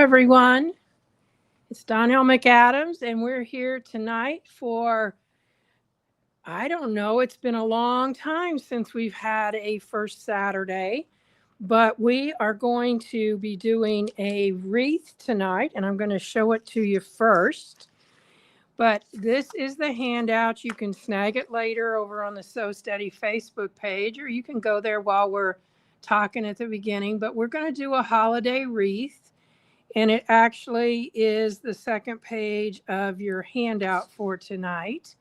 everyone. It's Donelle MCADAMS, and we're here tonight for, I don't know, it's been a long time since we've had a first Saturday, but we are going to be doing a wreath tonight, and I'm going to show it to you first. But this is the handout. You can snag it later over on the So Steady Facebook page, or you can go there while we're talking at the beginning. But we're going to do a holiday wreath. And it actually is the second page of your handout for tonight.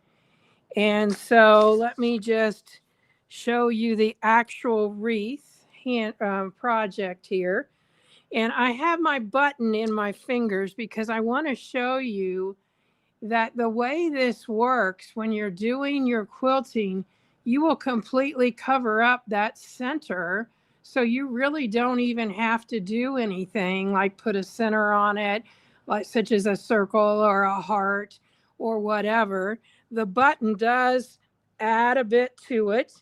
And so let me just show you the actual wreath project here. And I have my button in my fingers because I want to show you that the way this works when you're doing your quilting, you will completely cover up that center. So you really don't even have to do anything like put a center on it, like such as a circle or a heart or whatever. The button does add a bit to it,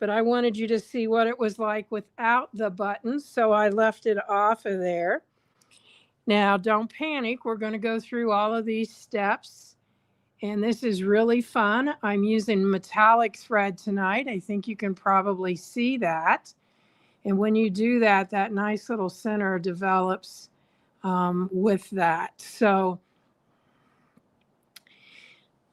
but I wanted you to see what it was like without the button. So I left it off of there. Now, don't panic. We're going to go through all of these steps. And this is really fun. I'm using metallic thread tonight. I think you can probably see that. And when you do that, that nice little center develops with that. So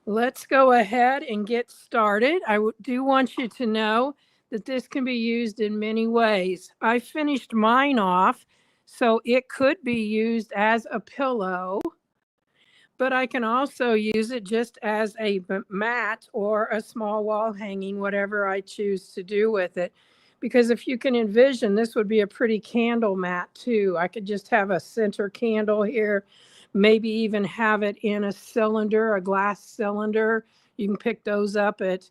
let's go ahead and get started. I do want you to know that this can be used in many ways. I finished mine off, so it could be used as a pillow, but I can also use it just as a mat or a small wall hanging, whatever I choose to do with it. Because if you can envision, this would be a pretty candle mat too. I could just have a center candle here, maybe even have it in a cylinder, a glass cylinder. You can pick those up at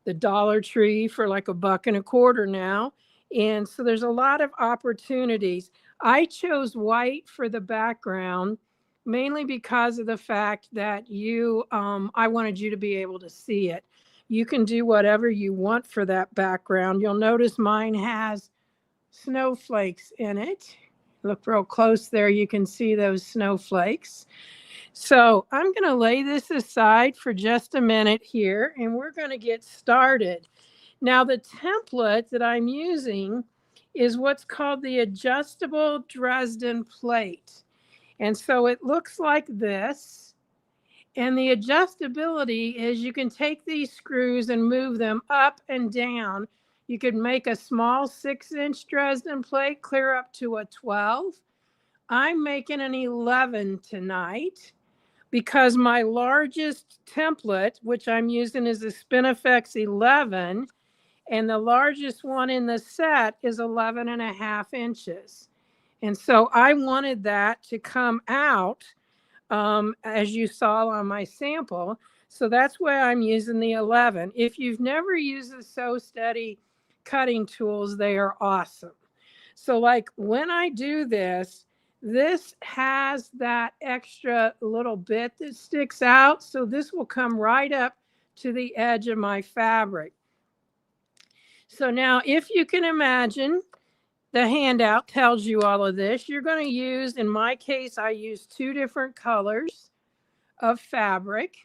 the Dollar Tree for like $1.25 now. And so there's a lot of opportunities. I chose white for the background, mainly because of the fact that I wanted you to be able to see it. You can do whatever you want for that background. You'll notice mine has snowflakes in it. Look real close there. You can see those snowflakes. So I'm going to lay this aside for just a minute here, and we're going to get started. Now, the template that I'm using is what's called the adjustable Dresden plate. And so it looks like this. And the adjustability is you can take these screws and move them up and down. You could make a small 6-inch Dresden plate clear up to a 12. I'm making an 11 tonight because my largest template, which I'm using, is a Spinifex 11. And the largest one in the set is 11.5 inches. And so I wanted that to come out as you saw on my sample. So that's why I'm using the 11. If you've never used the So Steady cutting tools, they are awesome. So like when I do this, this has that extra little bit that sticks out. So this will come right up to the edge of my fabric. So now if you can imagine, the handout tells you all of this. You're going to use, in my case, I use 2 different colors of fabric.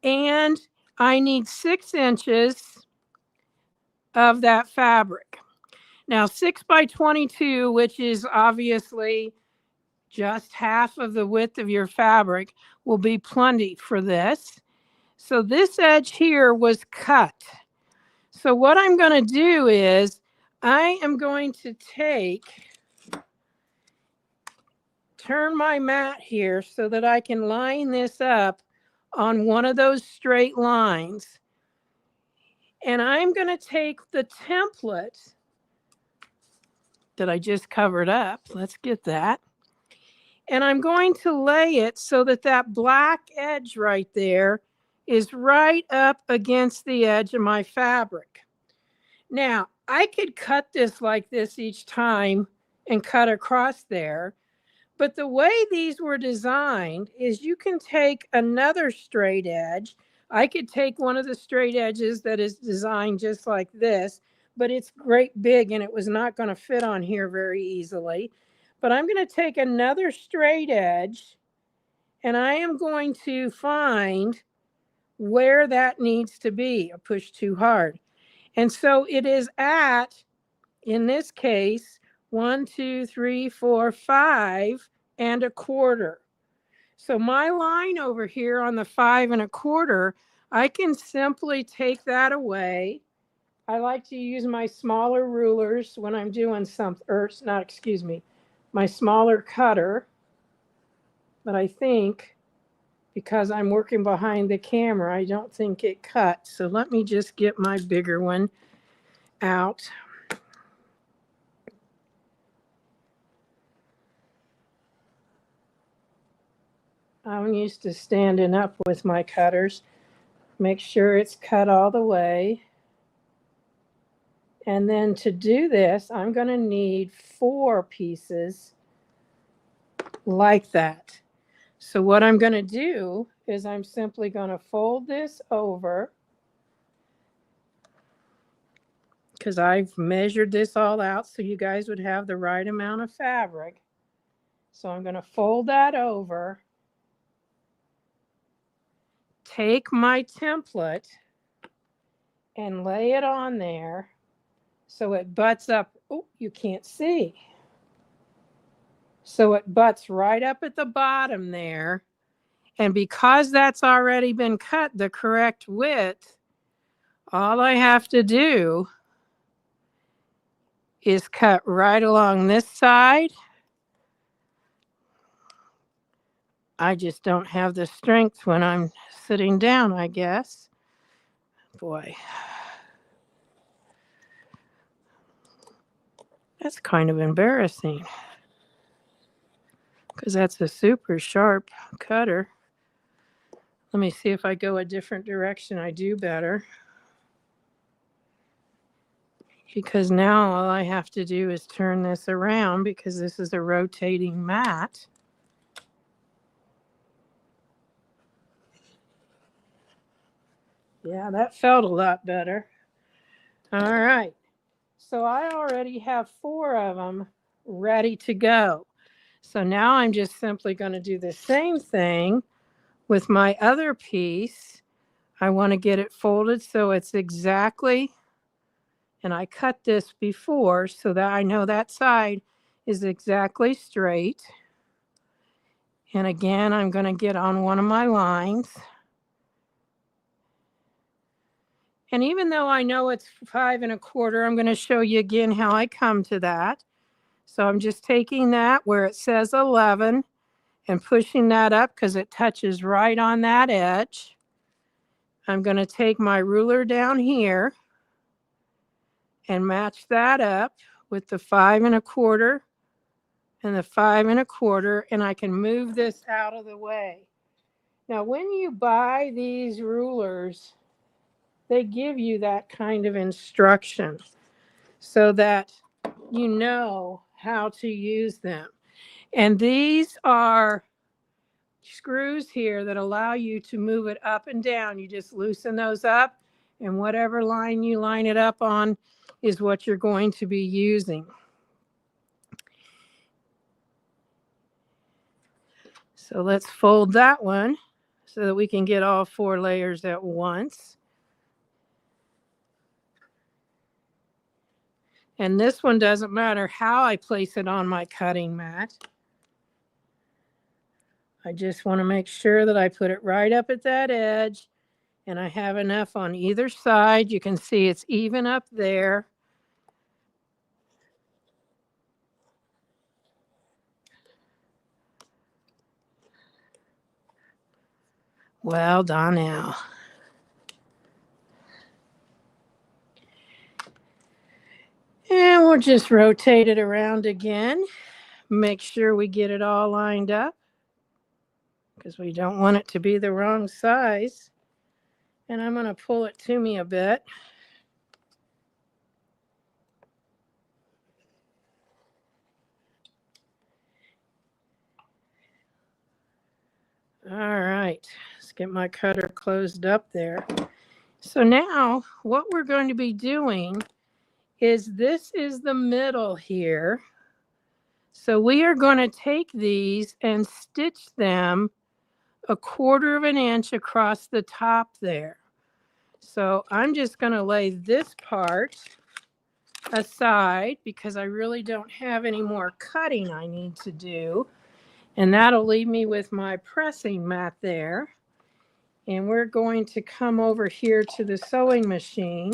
And I need 6 inches of that fabric. Now, 6 by 22, which is obviously just half of the width of your fabric, will be plenty for this. So this edge here was cut. So what I'm going to do is I am going to turn my mat here so that I can line this up on one of those straight lines. And I'm going to take the template that I just covered up. Let's get that. And I'm going to lay it so that that black edge right there is right up against the edge of my fabric. Now, I could cut this like this each time and cut across there. But the way these were designed is you can take another straight edge. I could take one of the straight edges that is designed just like this, but it's great big and it was not going to fit on here very easily. But I'm going to take another straight edge and I am going to find where that needs to be. I push too hard. And so it is at, in this case, 1, 2, 3, 4, 5 and a quarter. So my line over here on the 5 and a quarter, I can simply take that away. I like to use my smaller rulers when I'm doing something, or not, excuse me, my smaller cutter. But I think because I'm working behind the camera, I don't think it cut. So let me just get my bigger one out. I'm used to standing up with my cutters. Make sure it's cut all the way. And then to do this, I'm going to need 4 pieces like that. So what I'm going to do is I'm simply going to fold this over, because I've measured this all out so you guys would have the right amount of fabric. So I'm going to fold that over, take my template and lay it on there so it butts up. Oh, you can't see. So it butts right up at the bottom there. And because that's already been cut the correct width, all I have to do is cut right along this side. I just don't have the strength when I'm sitting down, I guess. Boy, that's kind of embarrassing because that's a super sharp cutter. Let me see if I go a different direction, I do better. Because now all I have to do is turn this around because this is a rotating mat. Yeah, that felt a lot better. All right. So I already have 4 of them ready to go. So now I'm just simply going to do the same thing with my other piece. I want to get it folded so it's exactly, and I cut this before so that I know that side is exactly straight. And again, I'm going to get on one of my lines. And even though I know it's 5 and a quarter, I'm going to show you again how I come to that. So I'm just taking that where it says 11 and pushing that up because it touches right on that edge. I'm going to take my ruler down here and match that up with the 5 and a quarter and the 5 and a quarter, and I can move this out of the way. Now, when you buy these rulers, they give you that kind of instruction so that you know how to use them. And these are screws here that allow you to move it up and down. You just loosen those up, and whatever line you line it up on is what you're going to be using. So let's fold that one so that we can get all 4 layers at once. And this one doesn't matter how I place it on my cutting mat. I just want to make sure that I put it right up at that edge and I have enough on either side. You can see it's even up there. Well, Donelle. And we'll just rotate it around again. Make sure we get it all lined up because we don't want it to be the wrong size. And I'm going to pull it to me a bit. All right, let's get my cutter closed up there. So now what we're going to be doing is this is the middle here. So we are going to take these and stitch them 1/4 of an inch across the top there. So I'm just going to lay this part aside because I really don't have any more cutting I need to do. And that'll leave me with my pressing mat there. And we're going to come over here to the sewing machine.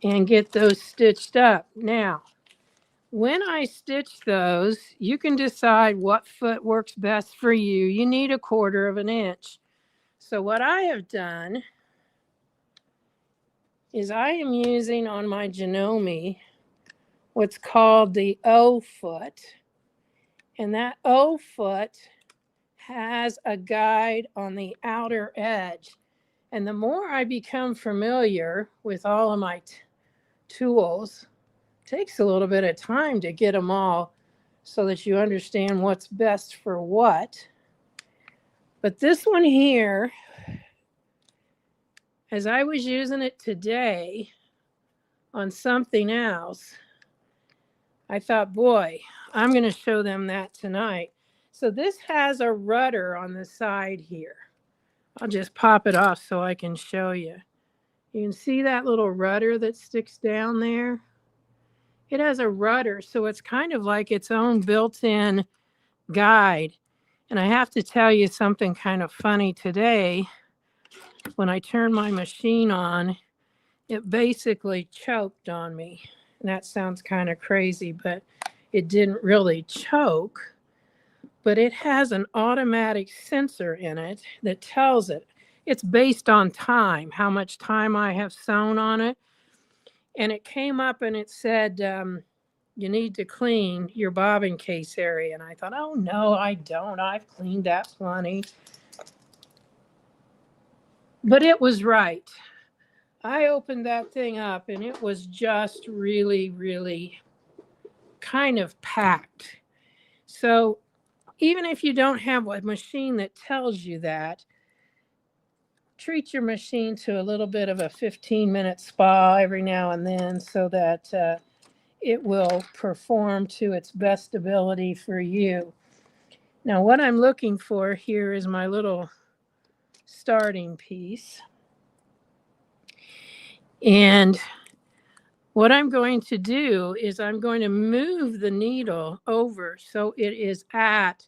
And get those stitched up. Now, when I stitch those, you can decide what foot works best for you. You need 1/4 of an inch. So what I have done is I am using on my Janome what's called the O foot. And that O foot has a guide on the outer edge. And the more I become familiar with all of my tools, it takes a little bit of time to get them all so that you understand what's best for what. But this one here, as I was using it today on something else, I thought, boy, I'm going to show them that tonight. So this has a rudder on the side here. I'll just pop it off so I can show you. You can see that little rudder that sticks down there? It has a rudder, so it's kind of like its own built-in guide. And I have to tell you something kind of funny today. When I turned my machine on, it basically choked on me. And that sounds kind of crazy, but it didn't really choke. But it has an automatic sensor in it that tells it. It's based on time, how much time I have sewn on it. And it came up and it said, you need to clean your bobbin case area. And I thought, oh, no, I don't. I've cleaned that plenty. But it was right. I opened that thing up and it was just really, really kind of packed. So even if you don't have a machine that tells you that, treat your machine to a little bit of a 15-minute spa every now and then so that it will perform to its best ability for you. Now, what I'm looking for here is my little starting piece. And what I'm going to do is I'm going to move the needle over so it is at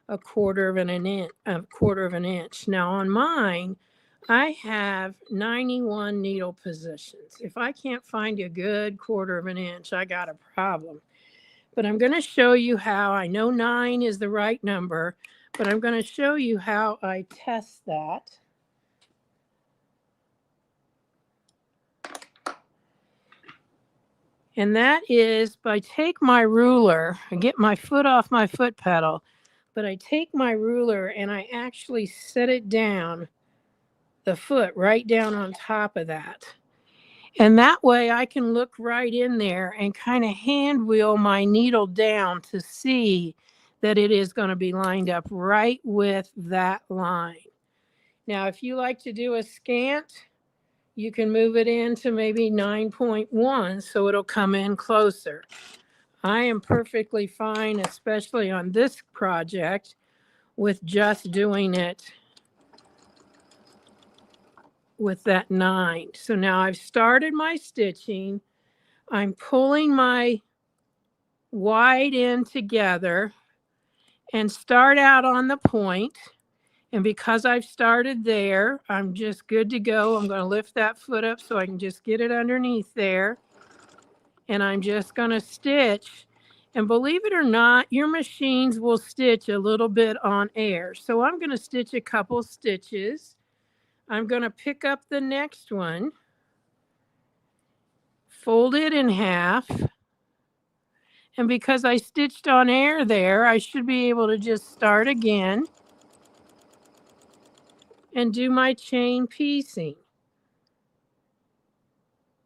1/4 of an inch. Now on mine, I have 91 needle positions. If I can't find a good 1/4 of an inch, I got a problem. But I'm going to show you how. I know 9 is the right number, but I'm going to show you how I test that. And that is by take my ruler, I get my foot off my foot pedal, but I take my ruler and I actually set it down, the foot right down on top of that. And that way I can look right in there and kind of hand wheel my needle down to see that it is going to be lined up right with that line. Now, if you like to do a scant, you can move it into maybe 9.1 so it'll come in closer. I am perfectly fine, especially on this project, with just doing it with that 9. So now I've started my stitching. I'm pulling my wide end together and start out on the point. And because I've started there, I'm just good to go. I'm going to lift that foot up so I can just get it underneath there. And I'm just going to stitch. And believe it or not, your machines will stitch a little bit on air. So I'm going to stitch a couple stitches. I'm going to pick up the next one, fold it in half. And because I stitched on air there, I should be able to just start again and do my chain piecing.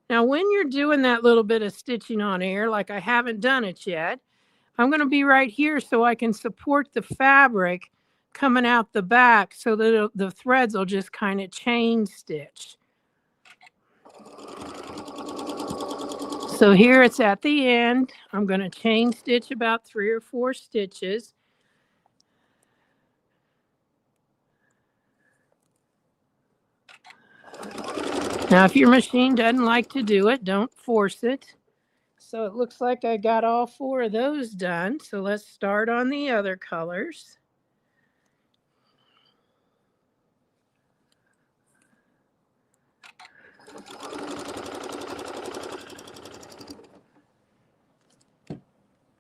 Now, when you're doing that little bit of stitching on air, like I haven't done it yet, I'm going to be right here so I can support the fabric coming out the back so that the threads will just kind of chain stitch. So here it's at the end. I'm going to chain stitch about 3 or 4 stitches. Now, if your machine doesn't like to do it, don't force it. So it looks like I got all 4 of those done. So let's start on the other colors.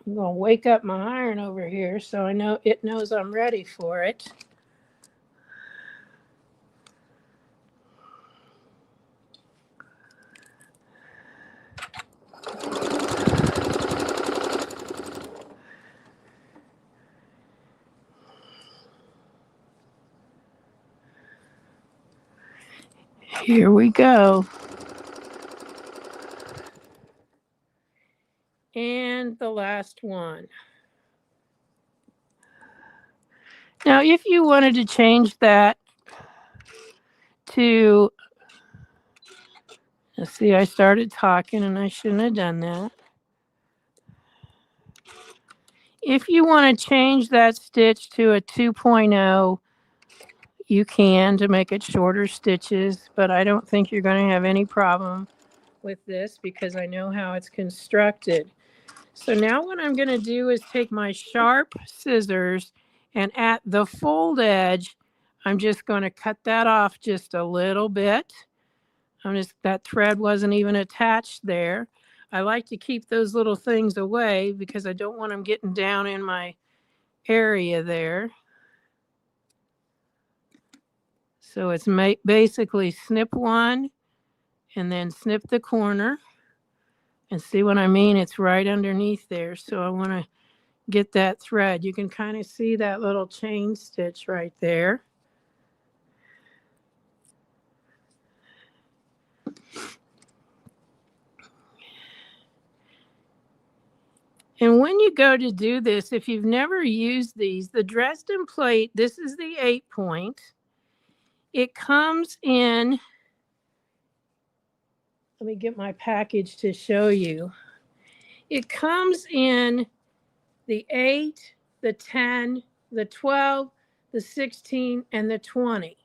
I'm going to wake up my iron over here so I know it knows I'm ready for it. Here we go. And the last one. Now, if you wanted to change that to, let's see, I started talking and I shouldn't have done that. If you want to change that stitch to a 2.0, you can to make it shorter stitches, but I don't think you're going to have any problem with this because I know how it's constructed. So now what I'm going to do is take my sharp scissors and at the fold edge, I'm just going to cut that off just a little bit. That thread wasn't even attached there. I like to keep those little things away because I don't want them getting down in my area there. So it's basically snip one and then snip the corner. And see what I mean? It's right underneath there. So I want to get that thread. You can kind of see that little chain stitch right there. And when you go to do this, if you've never used these, the Dresden plate, this is the 8-point. It comes in, let me get my package to show you. It comes in the 8, the 10, the 12, the 16, and the 20.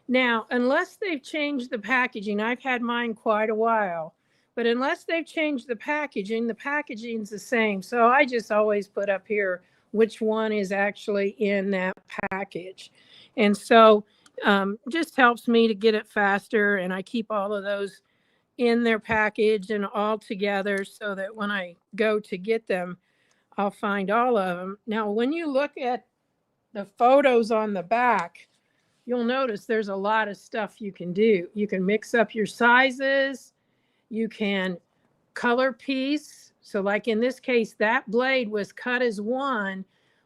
Now, unless they've changed the packaging, I've had mine quite a while, but unless they've changed the packaging's the same. So I just always put up here which one is actually in that package. And so just helps me to get it faster, and I keep all of those in their package and all together so that when I go to get them, I'll find all of them. Now, when you look at the photos on the back, you'll notice there's a lot of stuff you can do. You can mix up your sizes. You can color piece. So like in this case, that blade was cut as one,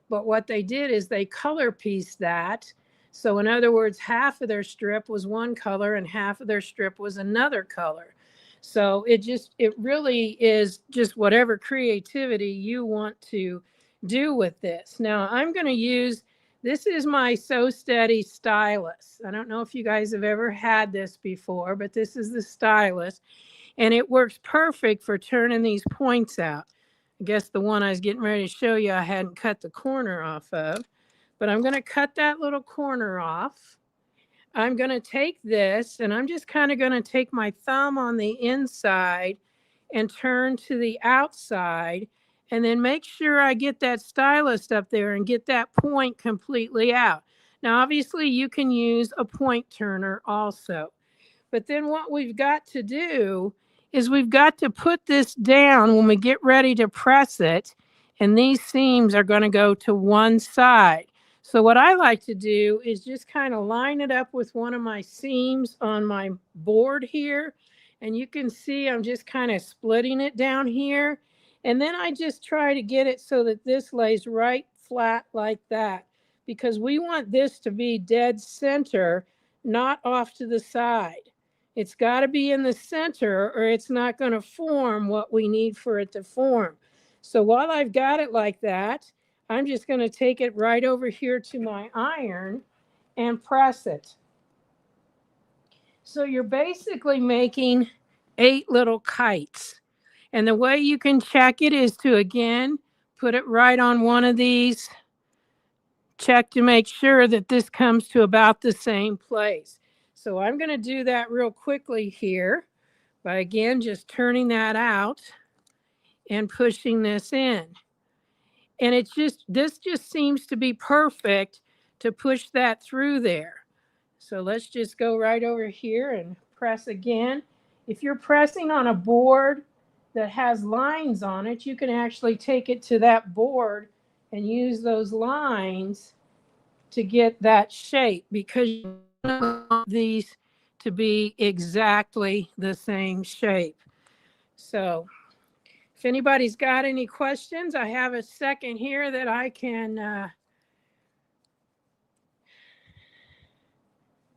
but what they did is they color pieced that. So in other words, half of their strip was one color and half of their strip was another color. So it really is just whatever creativity you want to do with this. Now I'm going to use, this is my Sew Steady stylus. I don't know if you guys have ever had this before, but this is the stylus. And it works perfect for turning these points out. I guess the one I was getting ready to show you, I hadn't cut the corner off of. But I'm going to cut that little corner off. I'm going to take this, and I'm just kind of going to take my thumb on the inside and turn to the outside, and then make sure I get that stylus up there and get that point completely out. Now, obviously, you can use a point turner also. But then what we've got to do is we've got to put this down when we get ready to press it, and these seams are going to go to one side. So what I like to do is just kind of line it up with one of my seams on my board here. And you can see I'm just kind of splitting it down here. And then I just try to get it so that this lays right flat like that, because we want this to be dead center, not off to the side. It's got to be in the center or it's not going to form what we need for it to form. So while I've got it like that, I'm just going to take it right over here to my iron and press it. So you're basically making 8 little kites. And the way you can check it is to, again, put it right on one of these. Check to make sure that this comes to about the same place. So I'm going to do that real quickly here by, again, just turning that out and pushing this in. And this just seems to be perfect to push that through there. So let's just go right over here and press again. If you're pressing on a board that has lines on it, you can actually take it to that board and use those lines to get that shape, because you want these to be exactly the same shape. So if anybody's got any questions, I have a second here that I can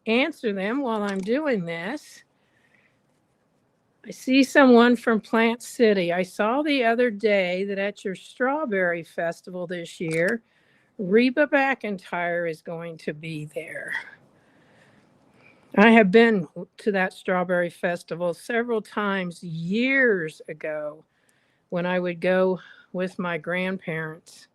answer them while I'm doing this. I see someone from Plant City. I saw the other day that at your strawberry festival this year, Reba McEntire is going to be there. I have been to that strawberry festival several times years ago when I would go with my grandparents.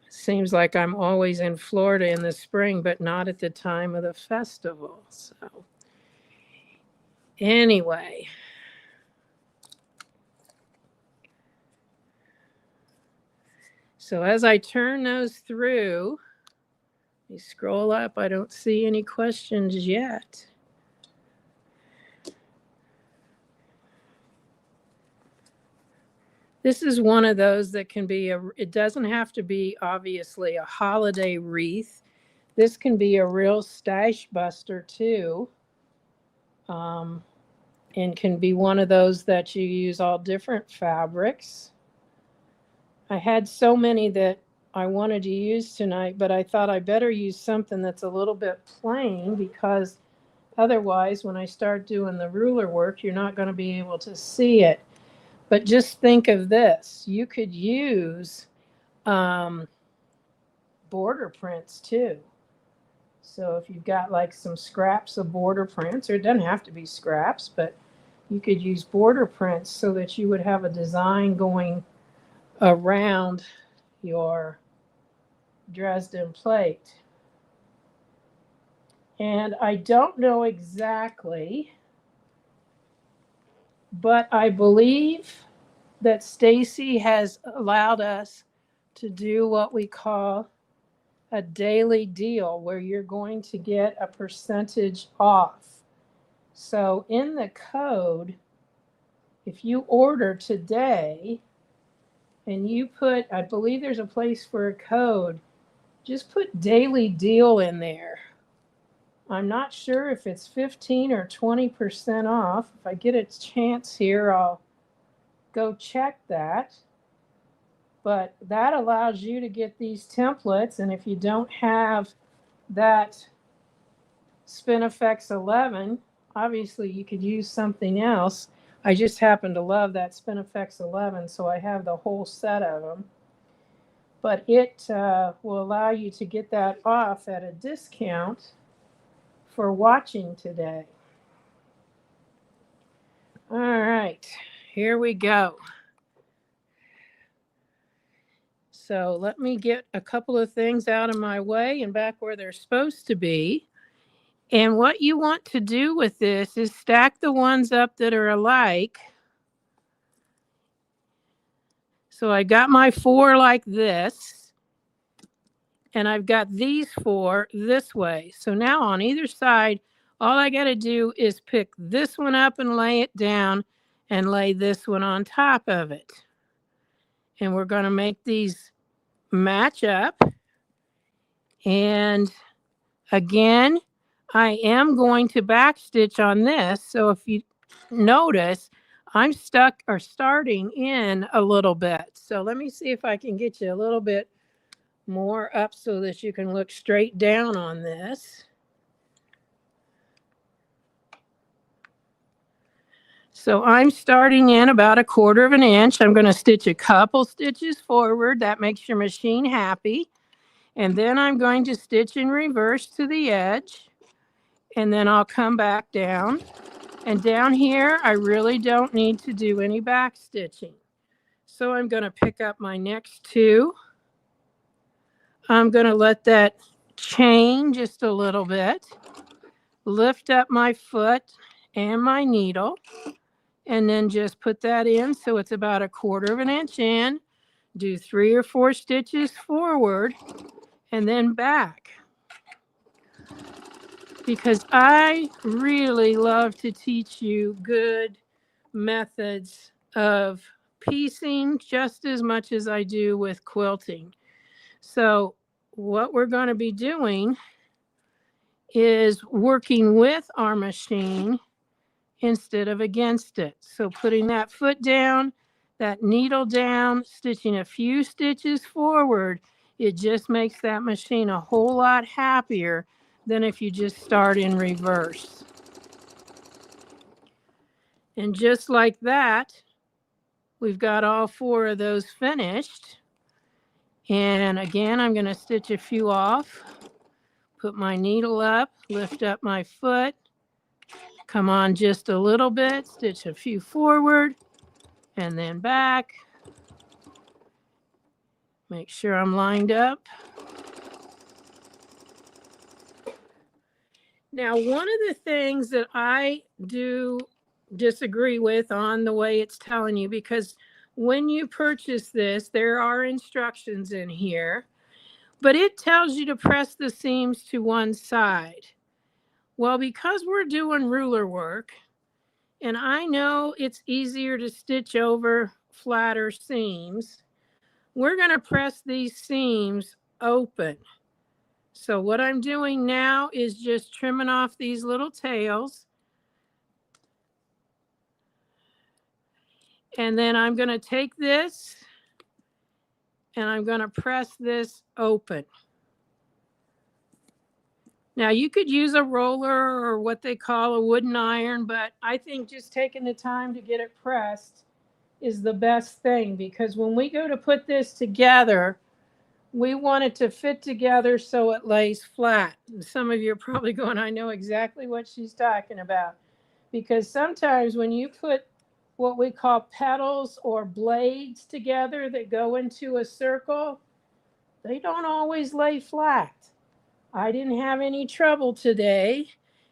Seems like I'm always in Florida in the spring, but not at the time of the festival. So anyway. So as I turn those through, you scroll up, I don't see any questions yet. This is one of those that can be, it doesn't have to be obviously a holiday wreath. This can be a real stash buster too. And can be one of those that you use all different fabrics. I had so many that I wanted to use tonight, but I thought I better use something that's a little bit plain, because otherwise when I start doing the ruler work, you're not going to be able to see it. But just think of this. You could use border prints too. So if you've got like some scraps of border prints, or it doesn't have to be scraps, but you could use border prints so that you would have a design going around your Dresden plate. And I don't know exactly, but I believe that Stacy has allowed us to do what we call a daily deal, where you're going to get a percentage off. So in the code, if you order today and you put, I believe there's a place for a code, just put daily deal in there. I'm not sure if it's 15 or 20% off. If I get a chance here, I'll go check that. But that allows you to get these templates. And if you don't have that Spinifex 11, obviously you could use something else. I just happen to love that Spinifex 11, so I have the whole set of them. But it will allow you to get that off at a discount for watching today. All right, here we go. So let me get a couple of things out of my way and back where they're supposed to be. And what you want to do with this is stack the ones up that are alike. So I got my 4 like this, and I've got these 4 this way. So now on either side, all I got to do is pick this one up and lay it down and lay this one on top of it. And we're going to make these match up. And again, I am going to backstitch on this. So if you notice, I'm stuck or starting in a little bit. So let me see if I can get you a little bit more up so that you can look straight down on this. So I'm starting in about 1/4 inch. I'm going to stitch a couple stitches forward. That makes your machine happy. And then I'm going to stitch in reverse to the edge. and then I'll come back down. And down here, I really don't need to do any back stitching. So I'm going to pick up my next two. I'm going to let that chain just a little bit, lift up my foot and my needle, and then just put that in so it's about 1/4 of an inch in. Do 3 or 4 stitches forward and then back. Because I really love to teach you good methods of piecing just as much as I do with quilting. So what we're going to be doing is working with our machine instead of against it. So putting that foot down, that needle down, stitching a few stitches forward, it just makes that machine a whole lot happier than if you just start in reverse. And just like that, we've got all 4 of those finished. And again, I'm going to stitch a few off, put my needle up, lift up my foot, come on just a little bit, stitch a few forward, and then back. Make sure I'm lined up. Now, one of the things that I do disagree with on the way it's telling you, because when you purchase this, there are instructions in here, but it tells you to press the seams to one side. Well, because we're doing ruler work, and I know it's easier to stitch over flatter seams, we're going to press these seams open. So what I'm doing now is just trimming off these little tails. And then I'm going to take this and I'm going to press this open. Now you could use a roller or what they call a wooden iron, but I think just taking the time to get it pressed is the best thing, because when we go to put this together, we want it to fit together so it lays flat. Some of you are probably going, I know exactly what she's talking about. Because sometimes when you put what we call petals or blades together that go into a circle, they don't always lay flat. I didn't have any trouble today.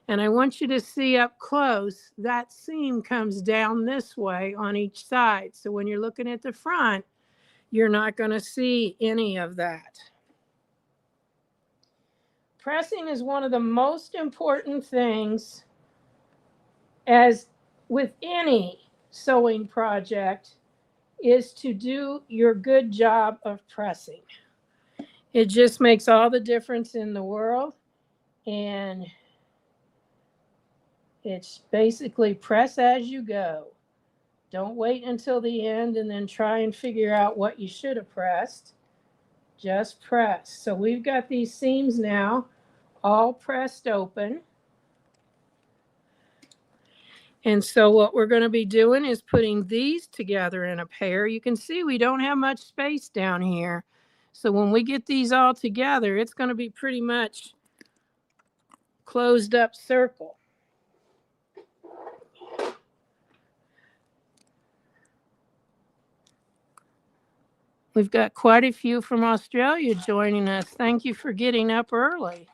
And I want you to see up close, that seam comes down this way on each side. So when you're looking at the front, you're not going to see any of that. Pressing is one of the most important things, as with any sewing project, is to do your good job of pressing. It just makes all the difference in the world. And it's basically press as you go. Don't wait until the end and then try and figure out what you should have pressed. Just press. So we've got these seams now all pressed open. And so what we're going to be doing is putting these together in a pair. You can see we don't have much space down here. So when we get these all together, it's going to be pretty much closed up circle. We've got quite a few from Australia joining us. Thank you for getting up early.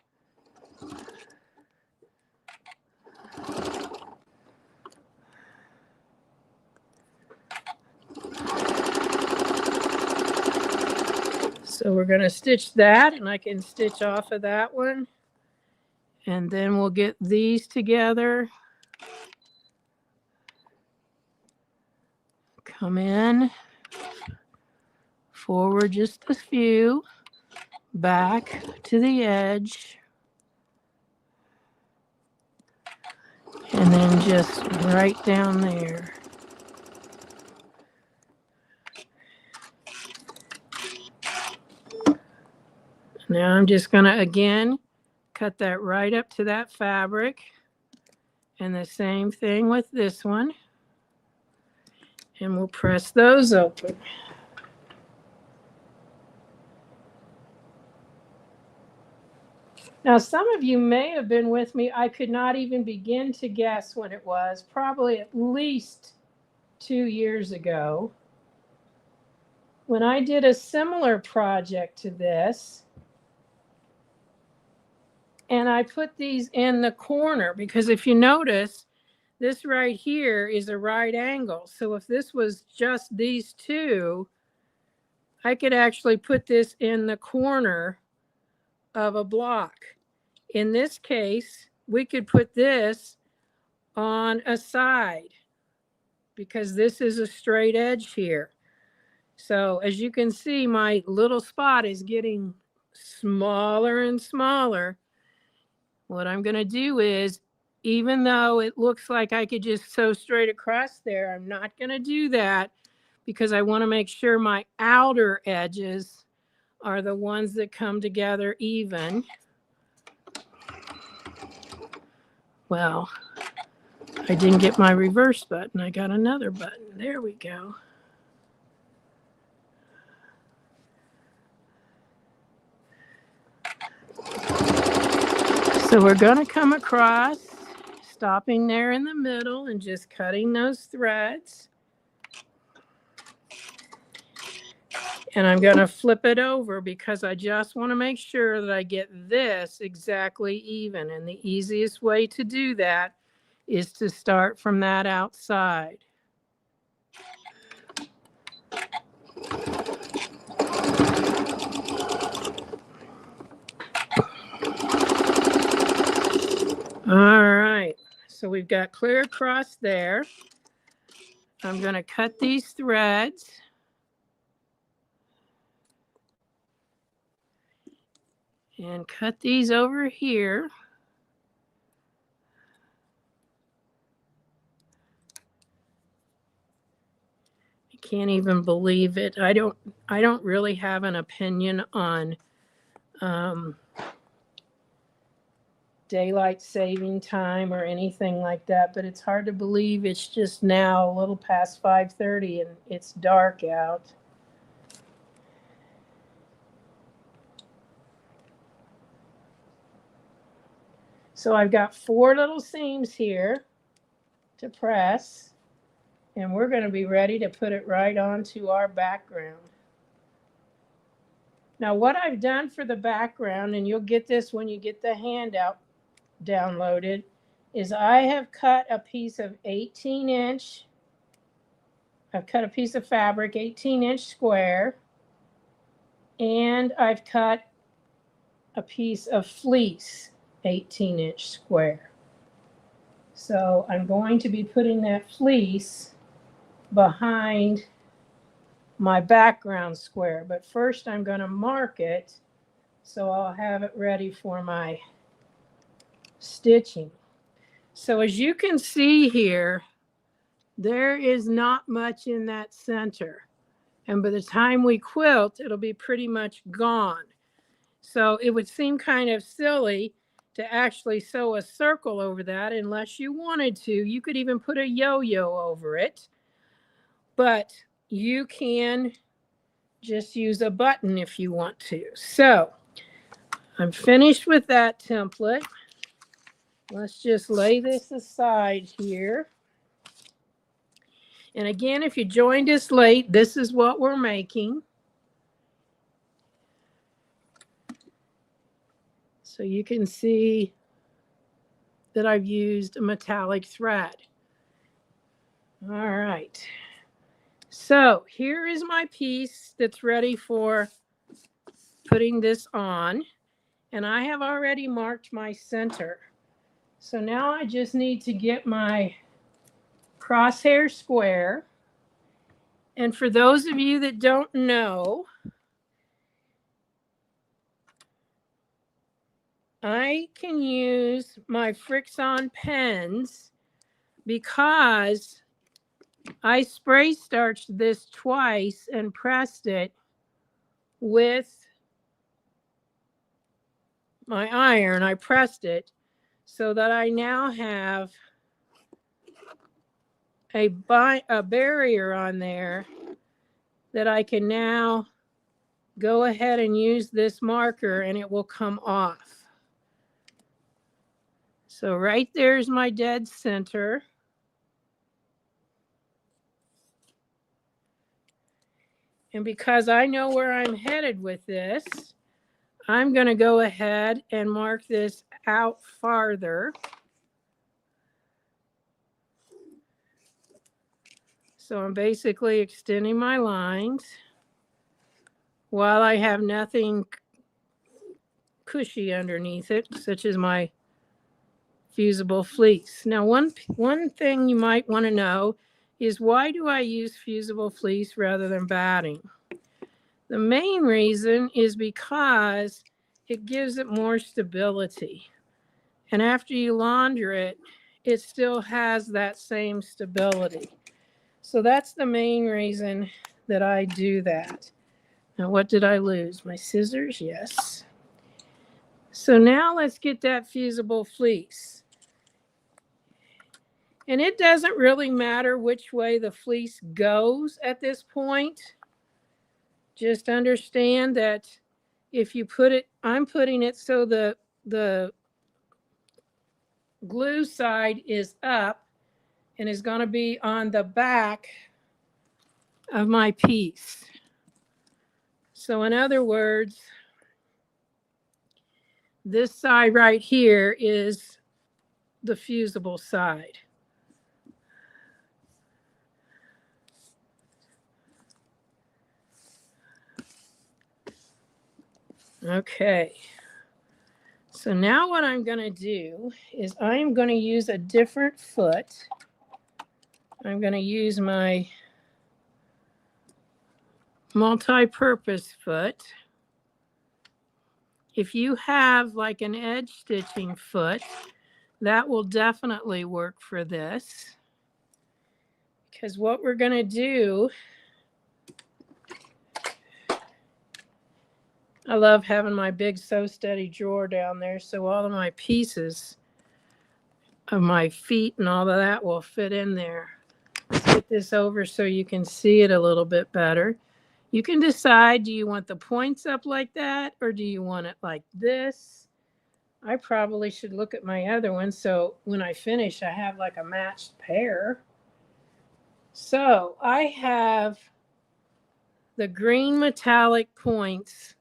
So we're going to stitch that, and I can stitch off of that one. And then we'll get these together. Come in. Forward just a few. Back to the edge. And then just right down there. Now I'm just going to, again, cut that right up to that fabric. And the same thing with this one. And we'll press those open. Now, some of you may have been with me. I could not even begin to guess when it was, probably at least 2 years ago, when I did a similar project to this. And I put these in the corner because if you notice, this right here is a right angle. So if this was just these two, I could actually put this in the corner of a block. In this case, we could put this on a side because this is a straight edge here. So as you can see, my little spot is getting smaller and smaller. What I'm going to do is, even though it looks like I could just sew straight across there, I'm not going to do that because I want to make sure my outer edges are the ones that come together even. Well, I didn't get my reverse button. I got another button. There we go. So we're going to come across, stopping there in the middle and just cutting those threads. And I'm going to flip it over because I just want to make sure that I get this exactly even. And the easiest way to do that is to start from that outside. All right, so we've got clear across there. I'm going to cut these threads. And cut these over here. I can't even believe it. I don't really have an opinion on daylight saving time or anything like that, but it's hard to believe it's just now a little past 5:30 and it's dark out. So I've got 4 little seams here to press, and we're going to be ready to put it right onto our background. Now what I've done for the background, and you'll get this when you get the handout downloaded, is I have cut a piece of 18-inch. I've cut a piece of fabric 18-inch square, and I've cut a piece of fleece 18-inch square. So I'm going to be putting that fleece behind my background square, but first I'm going to mark it so I'll have it ready for my stitching. So as you can see here, there is not much in that center. And by the time we quilt, it'll be pretty much gone. So it would seem kind of silly to actually sew a circle over that unless you wanted to. You could even put a yo-yo over it. But you can just use a button if you want to. So I'm finished with that template. Let's just lay this aside here. And again, if you joined us late, this is what we're making. So you can see that I've used a metallic thread. All right. So here is my piece that's ready for putting this on. And I have already marked my center. So now I just need to get my crosshair square. And for those of you that don't know, I can use my Frixion pens because I spray starched this twice and pressed it with my iron. I pressed it so that I now have a barrier on there that I can now go ahead and use this marker and it will come off. So right there's my dead center. And because I know where I'm headed with this, I'm going to go ahead and mark this out farther. So I'm basically extending my lines while I have nothing cushy underneath it, such as my fusible fleece. Now, one thing you might want to know is, why do I use fusible fleece rather than batting? The main reason is because it gives it more stability. And after you launder it, it still has that same stability. So that's the main reason that I do that. Now, what did I lose? My scissors? Yes. So now let's get that fusible fleece. And it doesn't really matter which way the fleece goes at this point. Just understand that if you put it, I'm putting it so the glue side is up and is going to be on the back of my piece. So in other words, this side right here is the fusible side. Okay. So now what I'm going to do is I am going to use a different foot. I'm going to use my multi-purpose foot. If you have like an edge stitching foot, that will definitely work for this. Because what we're going to do, I love having my big Sew Steady drawer down there, so all of my pieces of my feet and all of that will fit in there. Let's get this over so you can see it a little bit better. You can decide, do you want the points up like that, or do you want it like this? I probably should look at my other one, so when I finish, I have like a matched pair. So I have the green metallic points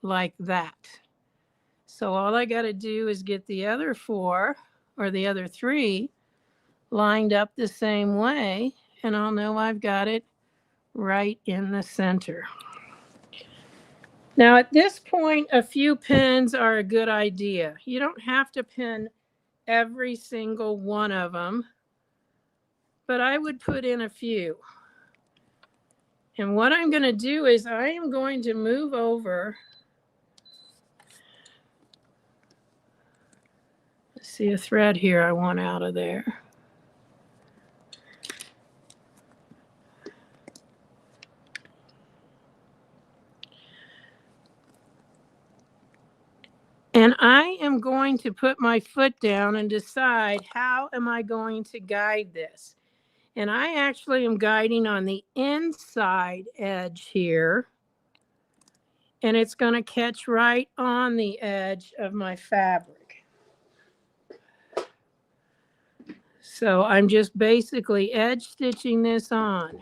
like that. So all I got to do is get the other 4 or the other 3 lined up the same way, and I'll know I've got it right in the center. Now at this point, a few pins are a good idea. You don't have to pin every single one of them, but I would put in a few. And what I'm going to do is I am going to move over. I see a thread here I want out of there. And I am going to put my foot down and decide, how am I going to guide this? And I actually am guiding on the inside edge here. And it's going to catch right on the edge of my fabric. So I'm just basically edge stitching this on.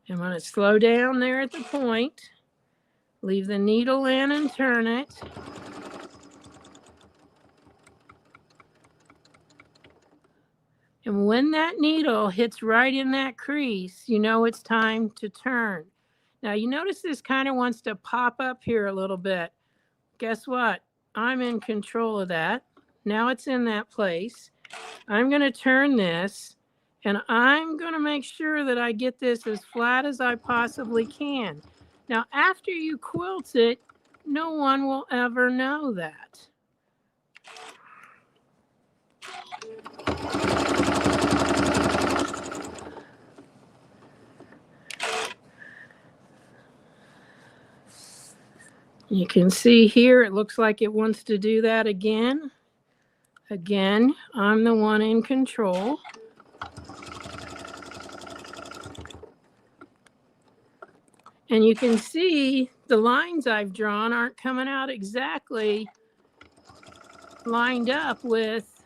I'm going to slow down there at the point, leave the needle in and turn it. And when that needle hits right in that crease, you know it's time to turn. Now you notice this kind of wants to pop up here a little bit. Guess what? I'm in control of that. Now it's in that place. I'm going to turn this, and I'm going to make sure that I get this as flat as I possibly can. Now, after you quilt it, no one will ever know that. You can see here, it looks like it wants to do that again. Again, I'm the one in control. And you can see the lines I've drawn aren't coming out exactly lined up with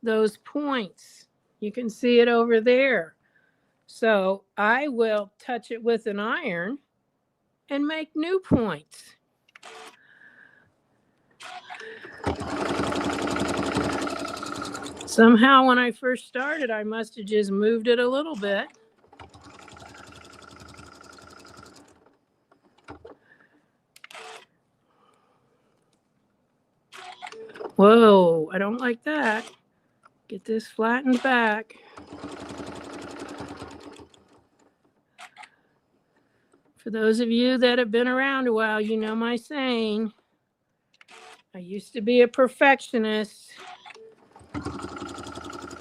those points. You can see it over there. So I will touch it with an iron and make new points. Somehow when I first started, I must have just moved it a little bit. Whoa, I don't like that. Get this flattened back. For those of you that have been around a while, you know my saying. I used to be a perfectionist.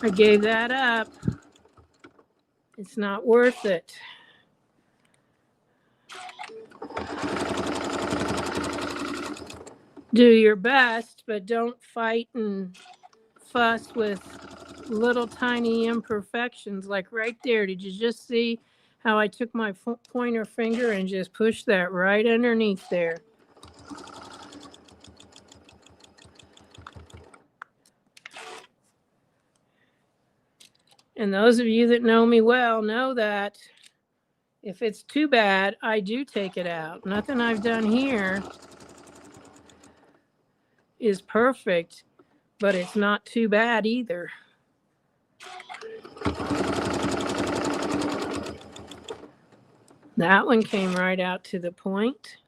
I gave that up. It's not worth it. Do your best, but don't fight and fuss with little tiny imperfections. Like right there, did you just see how I took my pointer finger and just pushed that right underneath there? And those of you that know me well know that if it's too bad, I do take it out. Nothing I've done here is perfect, but it's not too bad either. That one came right out to the point.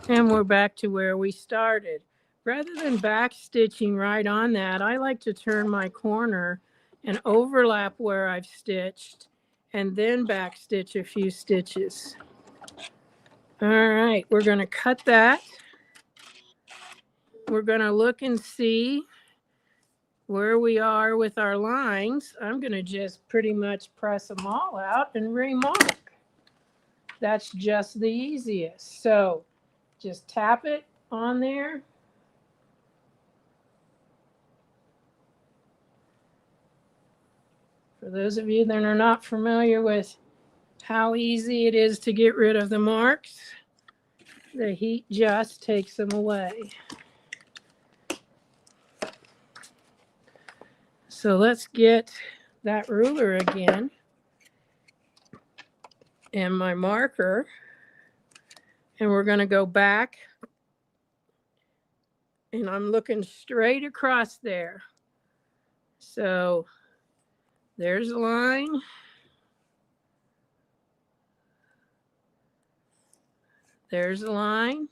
And we're back to where we started. Rather than back stitching right on that, I like to turn my corner and overlap where I've stitched and then back stitch a few stitches. All right, we're going to cut that. We're going to look and see where we are with our lines. I'm going to just pretty much press them all out and remark. That's just the easiest. So just tap it on there. For those of you that are not familiar with how easy it is to get rid of the marks, the heat just takes them away. So let's get that ruler again and my marker, and we're going to go back, and I'm looking straight across there. So there's a line. There's a line.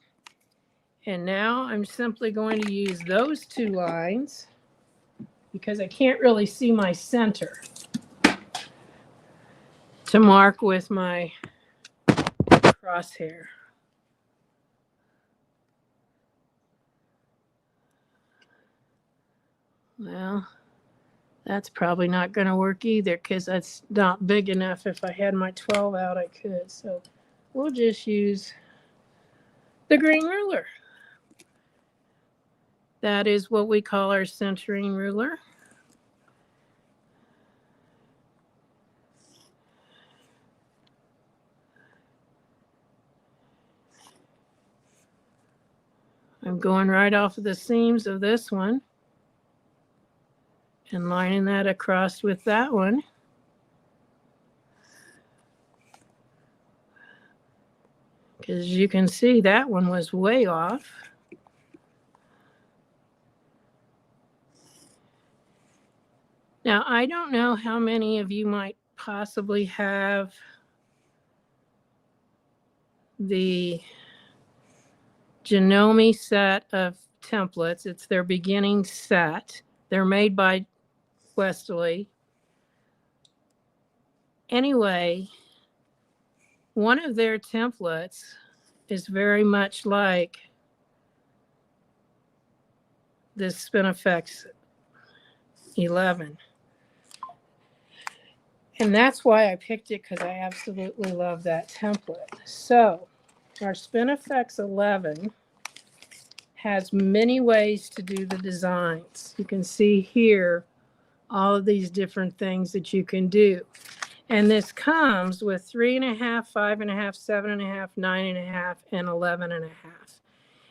And now I'm simply going to use those two lines because I can't really see my center to mark with my crosshair. Well, that's probably not going to work either because that's not big enough. If I had my 12 out, I could. So we'll just use the green ruler. That is what we call our centering ruler. I'm going right off of the seams of this one and lining that across with that one. Because you can see that one was way off. Now, I don't know how many of you might possibly have the Janome set of templates. It's their beginning set. They're made by Westerly. Anyway, one of their templates is very much like this Spinifex 11. And that's why I picked it, because I absolutely love that template. So our Spinifex 11 has many ways to do the designs. You can see here all of these different things that you can do. And this comes with 3.5, 5.5, 7.5, 9.5, and 11.5.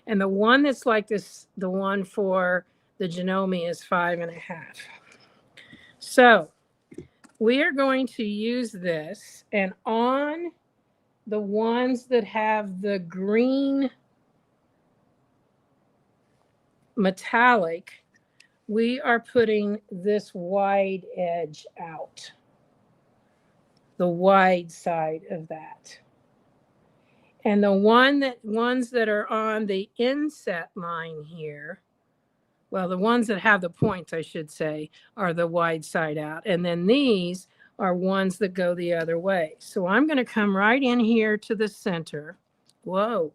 And the one that's like this, the one for the Janome is 5.5. So we are going to use this, and on the ones that have the green metallic, we are putting this wide edge out, the wide side of that. And the ones that are on the inset line here, well, the ones that have the points, I should say, are the wide side out. And then these are ones that go the other way. So I'm going to come right in here to the center. Whoa,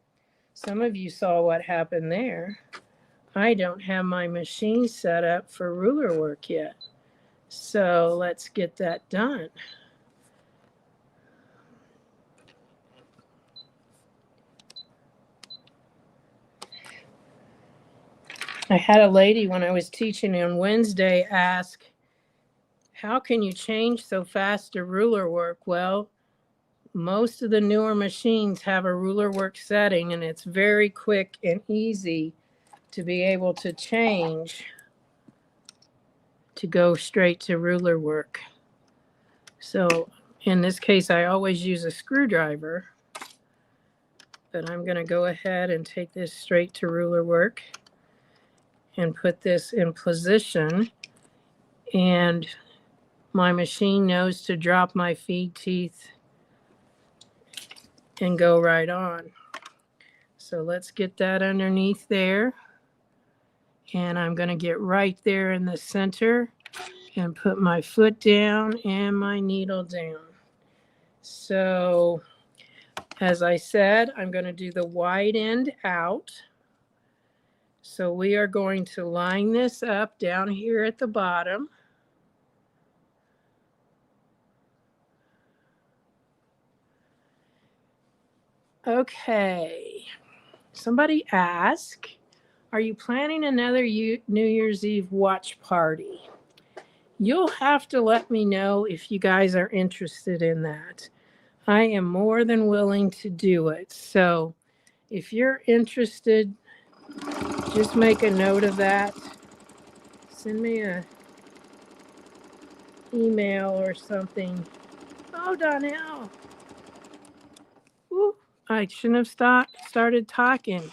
some of you saw what happened there. I don't have my machine set up for ruler work yet. So let's get that done. I had a lady when I was teaching on Wednesday ask, how can you change so fast to ruler work? Well, most of the newer machines have a ruler work setting, and it's very quick and easy to be able to change to go straight to ruler work. So in this case, I always use a screwdriver, but I'm going to go ahead and take this straight to ruler work and put this in position, and my machine knows to drop my feed teeth and go right on. So let's get that underneath there, and I'm going to get right there in the center and put my foot down and my needle down. So as I said, I'm going to do the wide end out. So we are going to line this up down here at the bottom. Okay. Somebody asked, are you planning another New Year's Eve watch party? You'll have to let me know if you guys are interested in that. I am more than willing to do it. So if you're interested, just make a note of that. Send me an email or something. Oh, Donelle. Ooh, I shouldn't have started talking.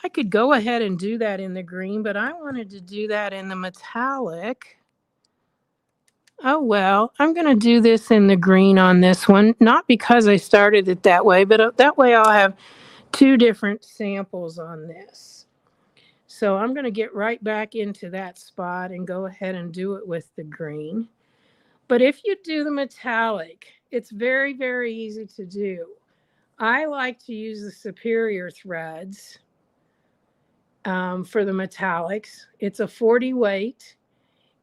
I could go ahead and do that in the green, but I wanted to do that in the metallic. Oh, well, I'm going to do this in the green on this one, not because I started it that way, but that way I'll have two different samples on this. So I'm going to get right back into that spot and go ahead and do it with the green. But if you do the metallic, it's very, very easy to do. I like to use the superior threads for the metallics. It's a 40 weight,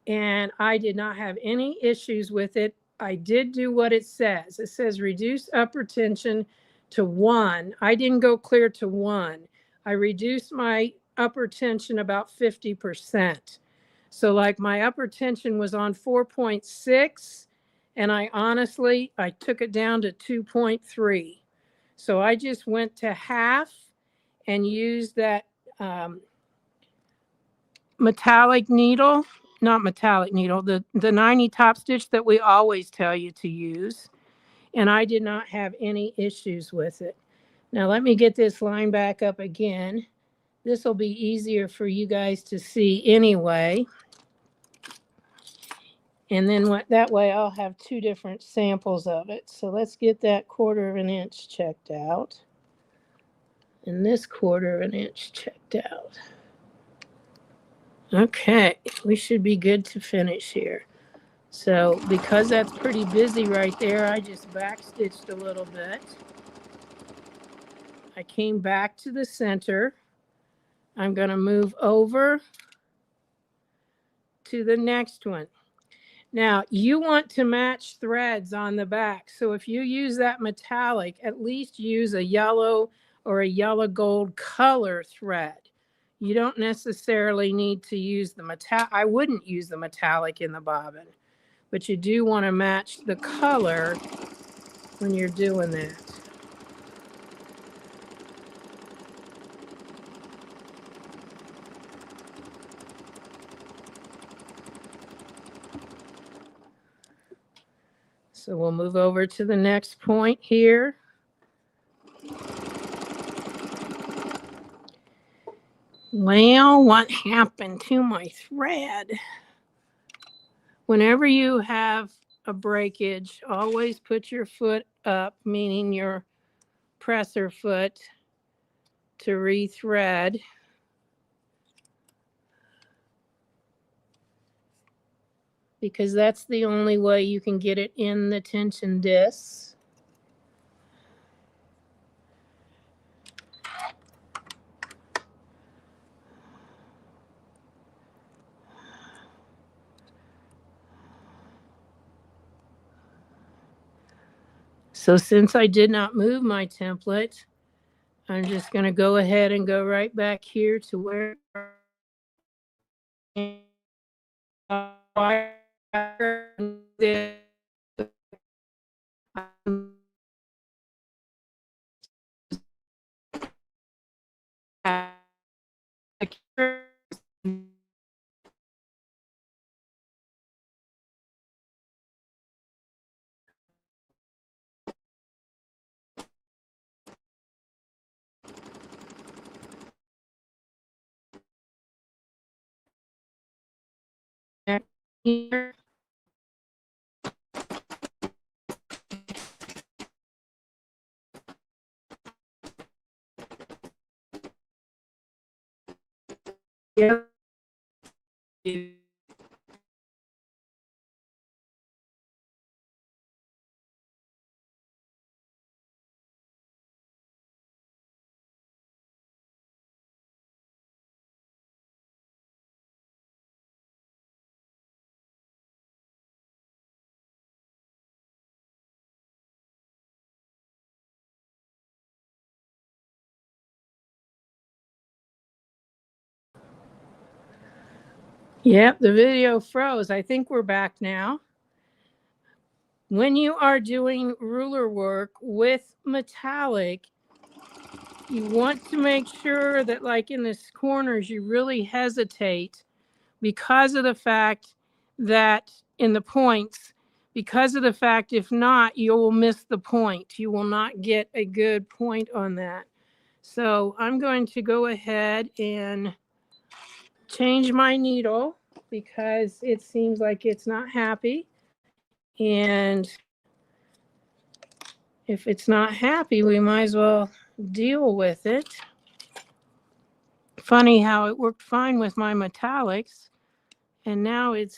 and I did not have any issues with it. I did do what it says. It says reduce upper tension to 1. I didn't go clear to 1. I reduced my upper tension about 50%. So like my upper tension was on 4.6, and I took it down to 2.3. So I just went to half and used that metallic needle, not metallic needle, the 90 top stitch that we always tell you to use. And I did not have any issues with it. Now let me get this line back up again. This will be easier for you guys to see anyway. And then that way I'll have two different samples of it. So let's get that 1/4 inch checked out. And this 1/4 inch checked out. Okay, we should be good to finish here. So because that's pretty busy right there, I just backstitched a little bit. I came back to the center. I'm going to move over to the next one. Now, you want to match threads on the back. So if you use that metallic, at least use a yellow or a yellow gold color thread. You don't necessarily need to use the metallic. I wouldn't use the metallic in the bobbin, but you do want to match the color when you're doing that. So we'll move over to the next point here. Well, what happened to my thread? Whenever you have a breakage, always put your foot up, meaning your presser foot, to rethread. Because that's the only way you can get it in the tension discs. So since I did not move my template, I'm just going to go ahead and go right back here to where here. Yeah. Yep, the video froze. I think we're back now. When you are doing ruler work with metallic, you want to make sure that, like in the corners, you really hesitate because of the fact that in the points, because of the fact, if not, you will miss the point. You will not get a good point on that. So I'm going to go ahead and change my needle because it seems like it's not happy. And if it's not happy, we might as well deal with it. Funny how it worked fine with my metallics, and now it's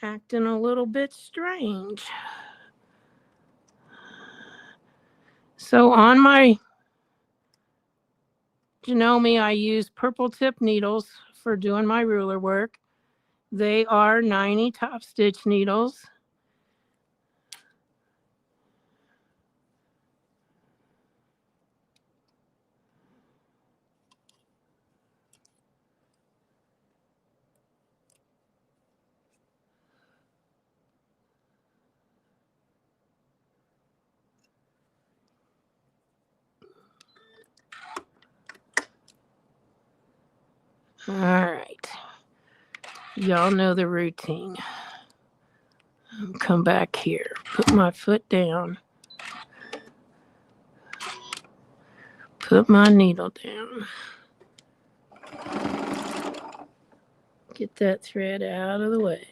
acting a little bit strange. So on my Janome, I use purple tip needles for doing my ruler work. They are 90 top stitch needles. All right. Y'all know the routine. Come back here, put my foot down, put my needle down, get that thread out of the way.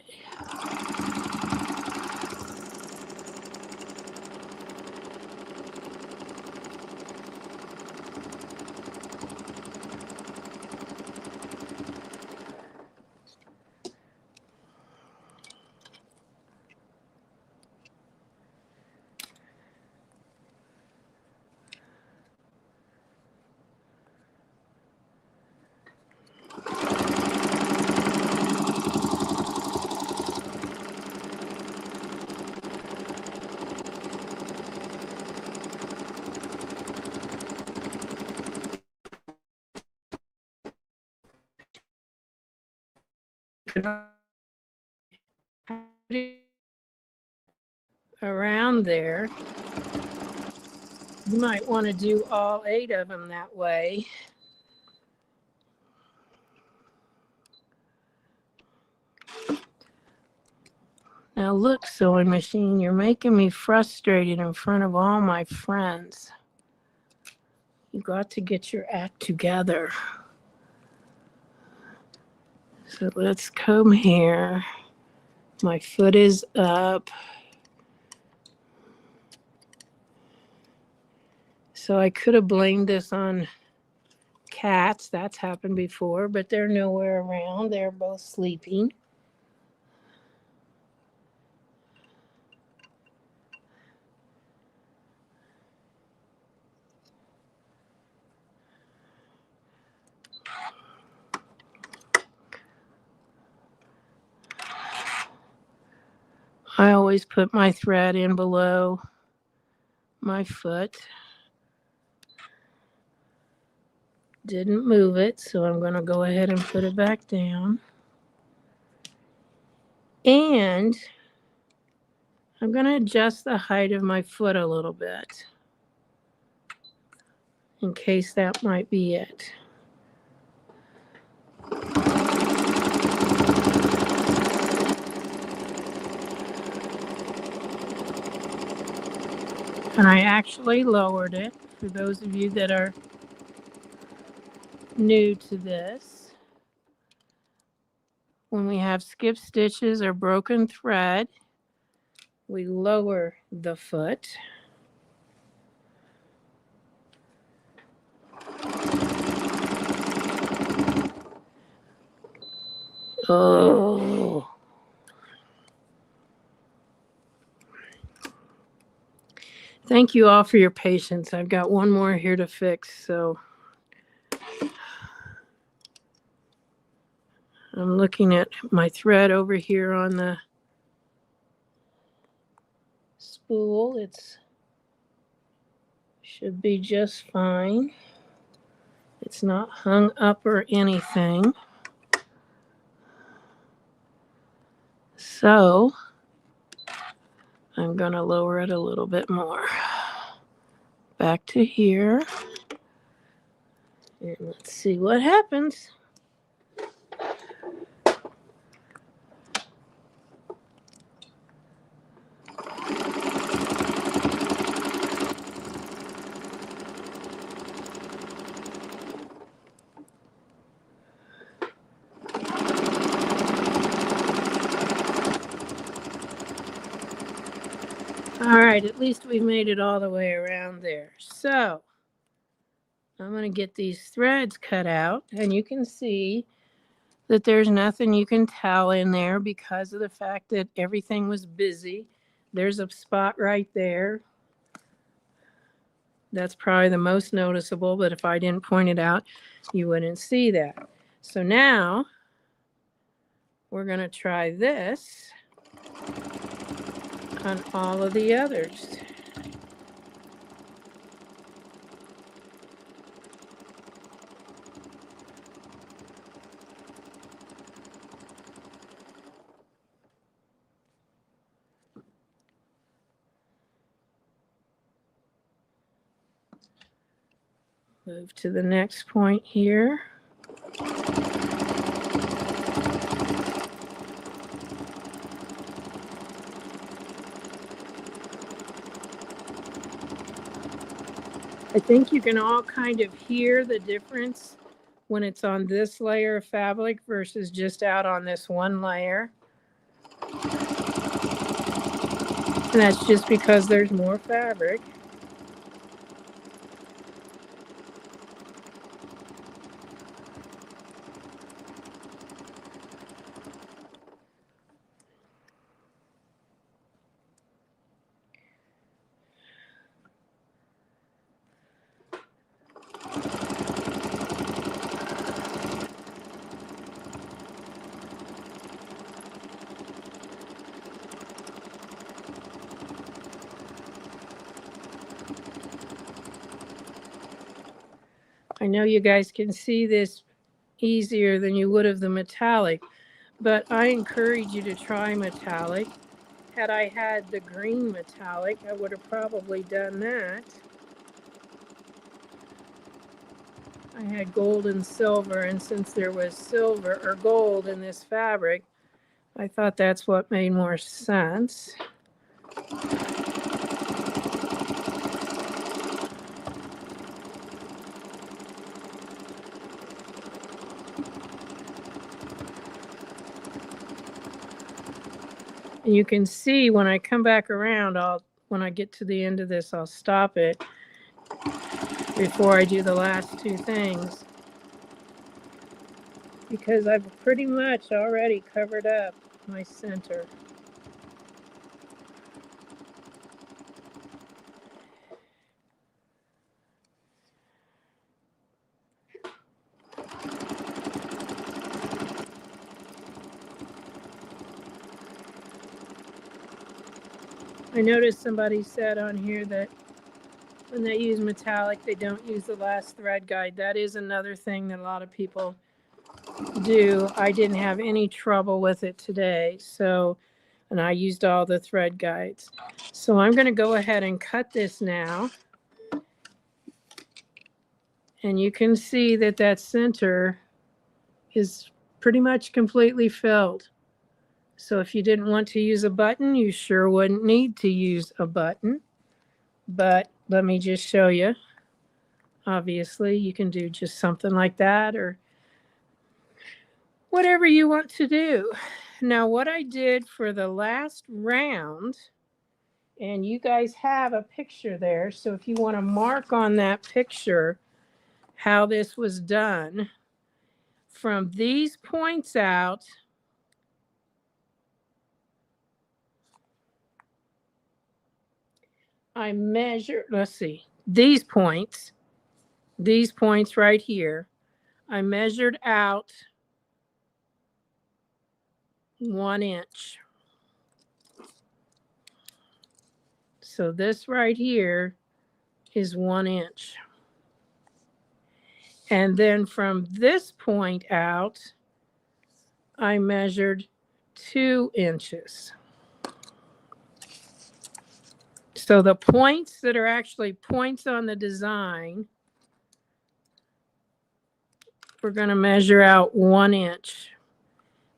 around there. You might want to do all 8 of them that way. Now look, sewing machine, you're making me frustrated in front of all my friends. You got to get your act together. So let's come here. My foot is up. So I could have blamed this on cats. That's happened before, but they're nowhere around. They're both sleeping. I always put my thread in below my foot. Didn't move it, so I'm going to go ahead and put it back down. And I'm going to adjust the height of my foot a little bit, in case that might be it. And I actually lowered it for those of you that are new to this. When we have skip stitches or broken thread, we lower the foot. Oh. Thank you all for your patience. I've got one more here to fix, so I'm looking at my thread over here on the spool. It should be just fine. It's not hung up or anything. So I'm going to lower it a little bit more. Back to here. And let's see what happens. All right, at least we made it all the way around there. So I'm going to get these threads cut out, and you can see that there's nothing you can tell in there because of the fact that everything was busy. There's a spot right there. That's probably the most noticeable, but if I didn't point it out, you wouldn't see that. So now we're going to try this on all of the others. Move to the next point here. I think you can all kind of hear the difference when it's on this layer of fabric versus just out on this one layer. And that's just because there's more fabric. I know you guys can see this easier than you would have the metallic, but I encourage you to try metallic. Had I had the green metallic, I would have probably done that. I had gold and silver, and since there was silver or gold in this fabric, I thought that's what made more sense. And you can see when I come back around, when I get to the end of this, I'll stop it before I do the last two things, because I've pretty much already covered up my center. I noticed somebody said on here that when they use metallic, they don't use the last thread guide. That is another thing that a lot of people do. I didn't have any trouble with it today, and I used all the thread guides. So I'm going to go ahead and cut this now. And you can see that that center is pretty much completely filled. So if you didn't want to use a button, you sure wouldn't need to use a button. But let me just show you. Obviously, you can do just something like that or whatever you want to do. Now, what I did for the last round, and you guys have a picture there, so if you want to mark on that picture how this was done, from these points out, I measured, let's see, these points right here, I measured out 1 inch. So this right here is 1 inch. And then from this point out, I measured 2 inches. So the points that are actually points on the design, we're going to measure out 1 inch.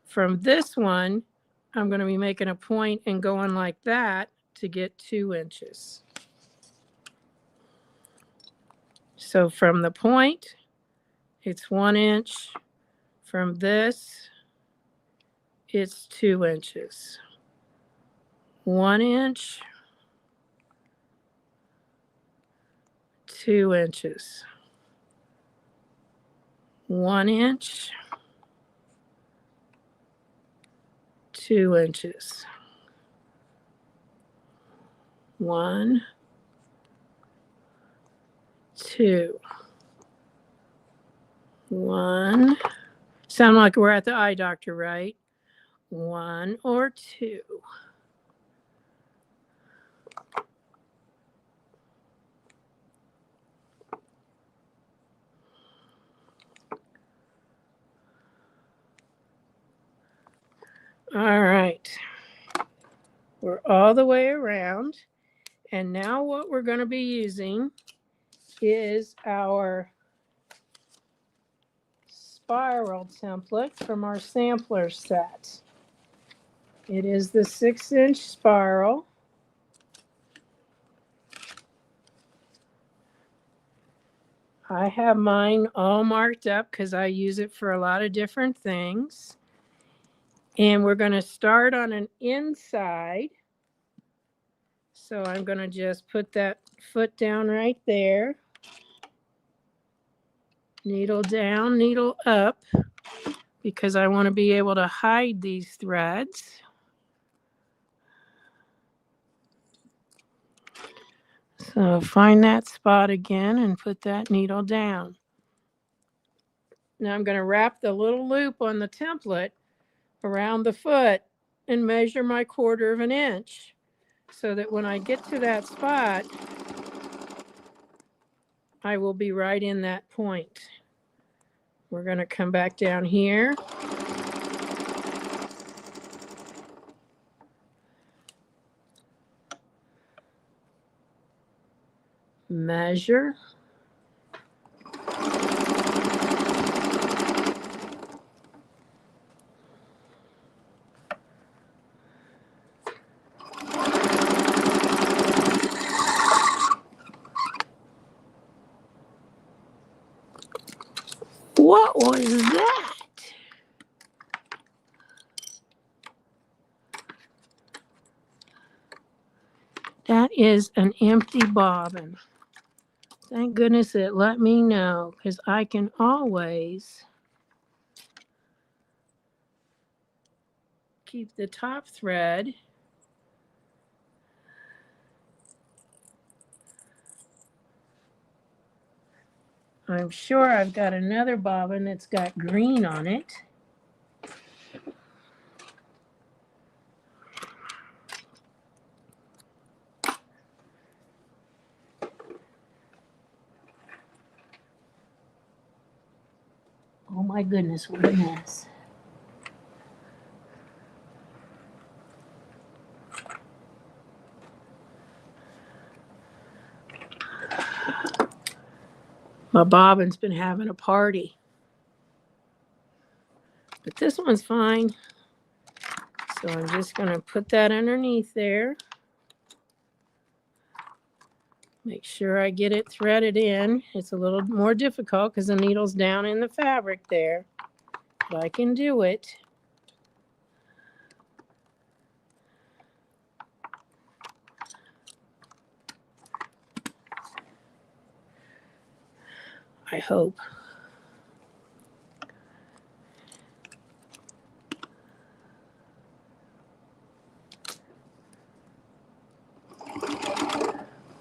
From this one, I'm going to be making a point and going like that to get 2 inches. So from the point, it's 1 inch. From this, it's 2 inches. 1 inch, 2 inches. 1 inch, 2 inches. 1, 2. 1. Sound like we're at the eye doctor, right? 1 or 2. All right. We're all the way around. And now what we're going to be using is our spiral template from our sampler set. It is the 6-inch spiral. I have mine all marked up because I use it for a lot of different things. And we're going to start on an inside. So I'm going to just put that foot down right there. Needle down, needle up, because I want to be able to hide these threads. So find that spot again and put that needle down. Now I'm going to wrap the little loop on the template around the foot and measure my 1/4 of an inch so that when I get to that spot, I will be right in that point. We're going to come back down here. measure. What was that? That is an empty bobbin. Thank goodness it let me know, because I can always keep the top thread. I'm sure I've got another bobbin that's got green on it. Oh my goodness, what a mess. My bobbin's been having a party. But this one's fine. So I'm just going to put that underneath there. Make sure I get it threaded in. It's a little more difficult because the needle's down in the fabric there. But I can do it. I hope.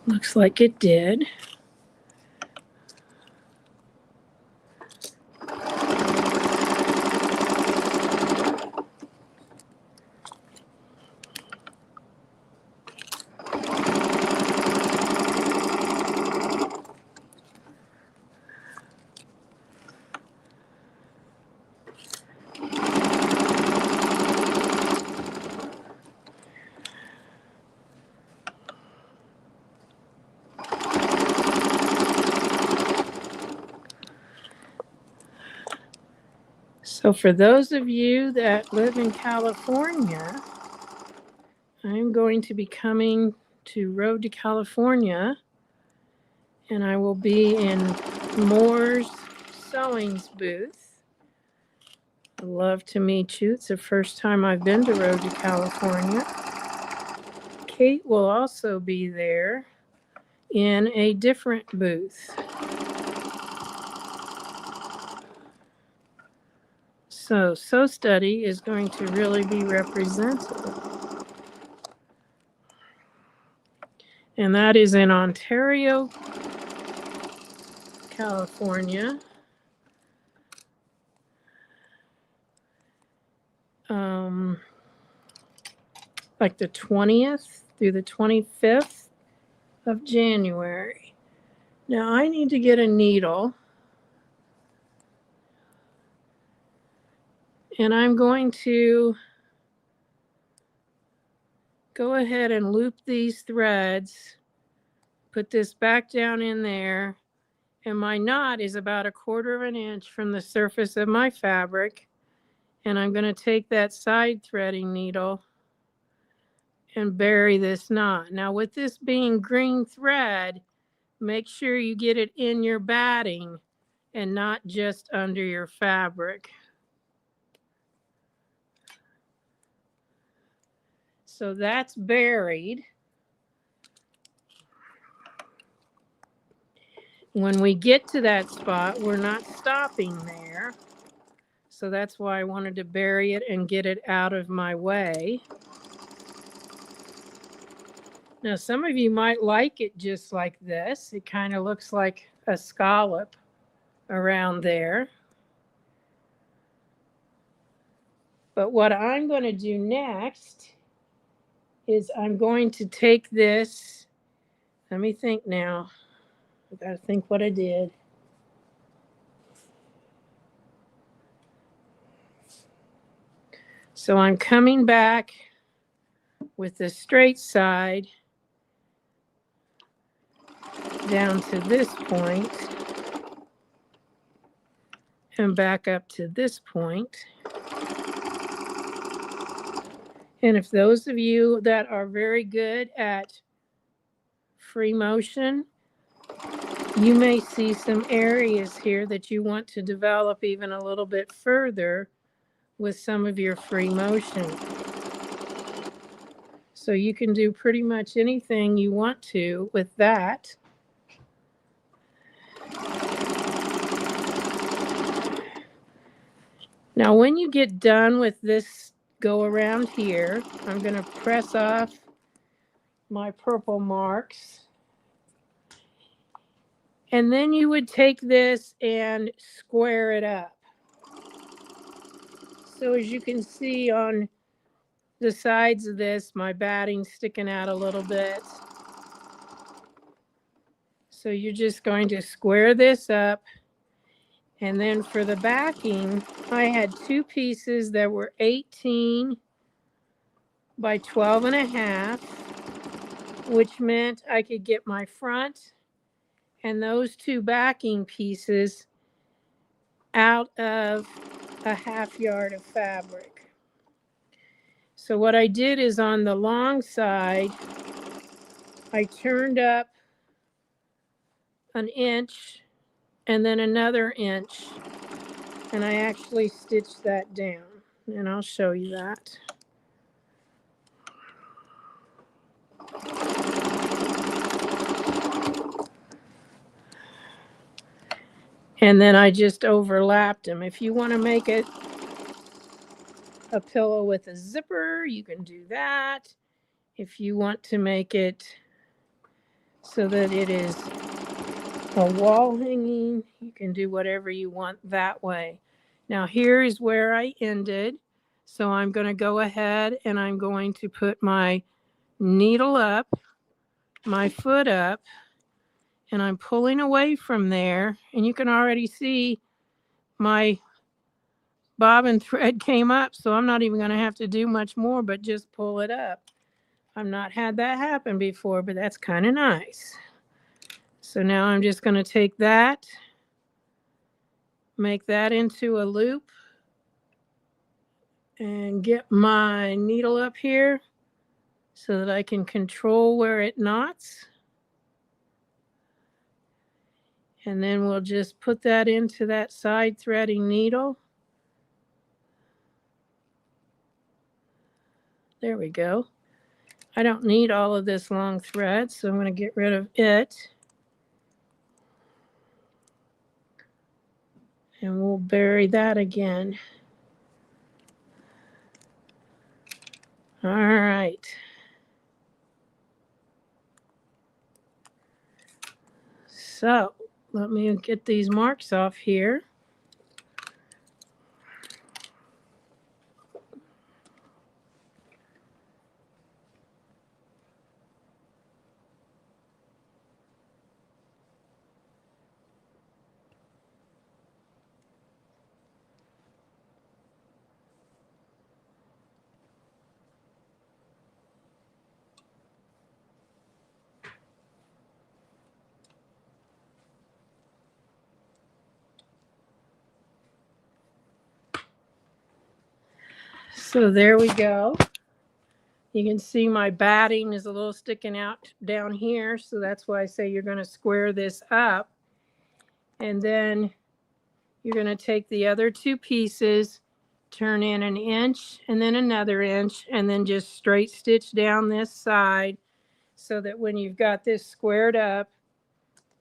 Looks like it did. So for those of you that live in California, I'm going to be coming to Road to California, and I will be in Moore's Sewing's booth. I'd love to meet you. It's the first time I've been to Road to California. Kate will also be there in a different booth. So Sew Study is going to really be represented. And that is in Ontario, California. Like the 20th through the 25th of January. Now I need to get a needle. And I'm going to go ahead and loop these threads, put this back down in there, and my knot is about 1/4 of an inch from the surface of my fabric. And I'm going to take that side threading needle and bury this knot. Now with this being green thread, make sure you get it in your batting and not just under your fabric. So that's buried. When we get to that spot, we're not stopping there. So that's why I wanted to bury it and get it out of my way. Now, some of you might like it just like this. It kind of looks like a scallop around there. But what I'm going to do next is I'm going to take this. Let me think now. I got to think what I did. So I'm coming back with the straight side, down to this point and back up to this point. And if those of you that are very good at free motion, you may see some areas here that you want to develop even a little bit further with some of your free motion. So you can do pretty much anything you want to with that. Now, when you get done with this go around here, I'm going to press off my purple marks. And then you would take this and square it up. So as you can see on the sides of this, my batting's sticking out a little bit. So you're just going to square this up. And then for the backing, I had two pieces that were 18 by 12 and a half, which meant I could get my front and those two backing pieces out of a half yard of fabric. So what I did is on the long side, I turned up an inch and then another inch, and I actually stitched that down, and I'll show you that. And then I just overlapped them. If you want to make it a pillow with a zipper, you can do that. If you want to make it so that it is a wall hanging, you can do whatever you want that way. Now here is where I ended. So I'm going to go ahead and I'm going to put my needle up, my foot up, and I'm pulling away from there. And you can already see my bobbin thread came up, so I'm not even going to have to do much more but just pull it up. I've not had that happen before, but that's kind of nice. So now I'm just going to take that, make that into a loop, and get my needle up here so that I can control where it knots. And then we'll just put that into that side threading needle. There we go. I don't need all of this long thread, so I'm going to get rid of it. And we'll bury that again. All right. So let me get these marks off here. So there we go. You can see my batting is a little sticking out down here, so that's why I say you're going to square this up. And then you're going to take the other two pieces, turn in an inch and then another inch, and then just straight stitch down this side so that when you've got this squared up,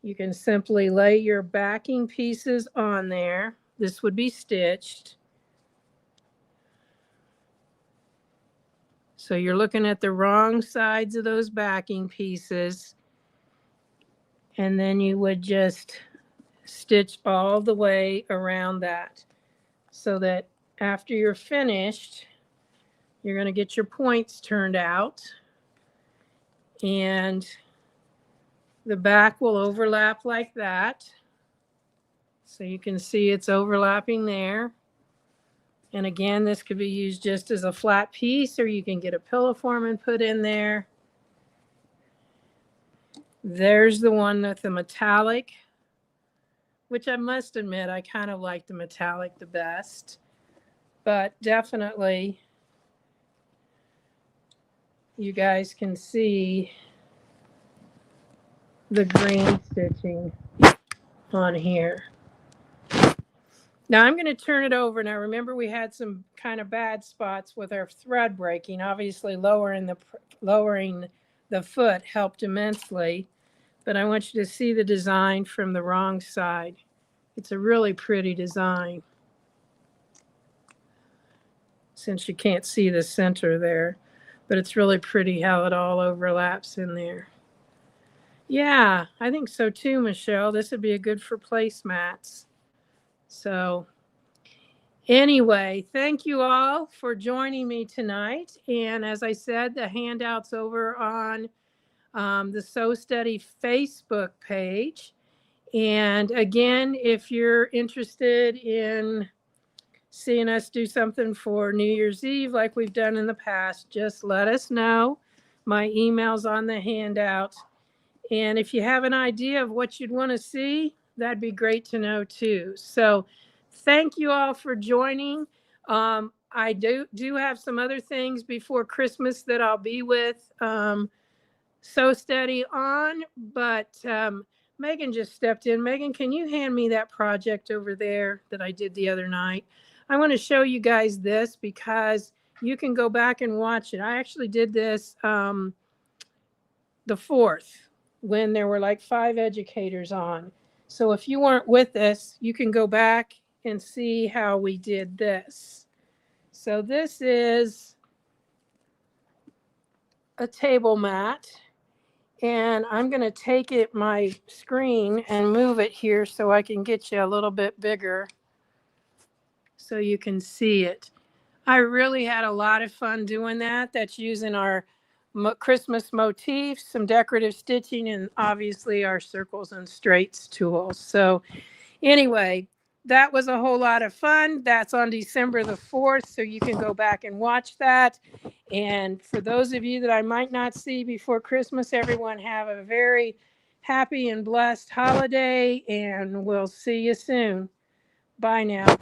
you can simply lay your backing pieces on there. This would be stitched. So you're looking at the wrong sides of those backing pieces. And then you would just stitch all the way around that so that after you're finished, you're going to get your points turned out. And the back will overlap like that. So you can see it's overlapping there. And again, this could be used just as a flat piece, or you can get a pillow form and put in there. There's the one with the metallic, which I must admit, I kind of like the metallic the best, but definitely you guys can see the green stitching on here. Now I'm going to turn it over. Now remember, we had some kind of bad spots with our thread breaking. Obviously lowering the foot helped immensely, but I want you to see the design from the wrong side. It's a really pretty design, since you can't see the center there, but it's really pretty how it all overlaps in there. Yeah, I think so too, Michelle. This would be a good for placemats. So anyway, thank you all for joining me tonight. And as I said, the handout's over on the Sew Steady Facebook page. And again, if you're interested in seeing us do something for New Year's Eve like we've done in the past, just let us know. My email's on the handout. And if you have an idea of what you'd want to see, that'd be great to know too. So thank you all for joining. I do have some other things before Christmas that I'll be with Sew Steady on, but Megan just stepped in. Megan, can you hand me that project over there that I did the other night? I want to show you guys this because you can go back and watch it. I actually did this the 4th when there were like 5 educators on. So if you weren't with us, you can go back and see how we did this. So this is a table mat. And I'm going to take my screen and move it here so I can get you a little bit bigger so you can see it. I really had a lot of fun doing that. That's using our Christmas motifs, some decorative stitching, and obviously our circles and straights tools. So anyway, that was a whole lot of fun. That's on December the 4th, so you can go back and watch that. And for those of you that I might not see before Christmas, everyone have a very happy and blessed holiday, and we'll see you soon. Bye now.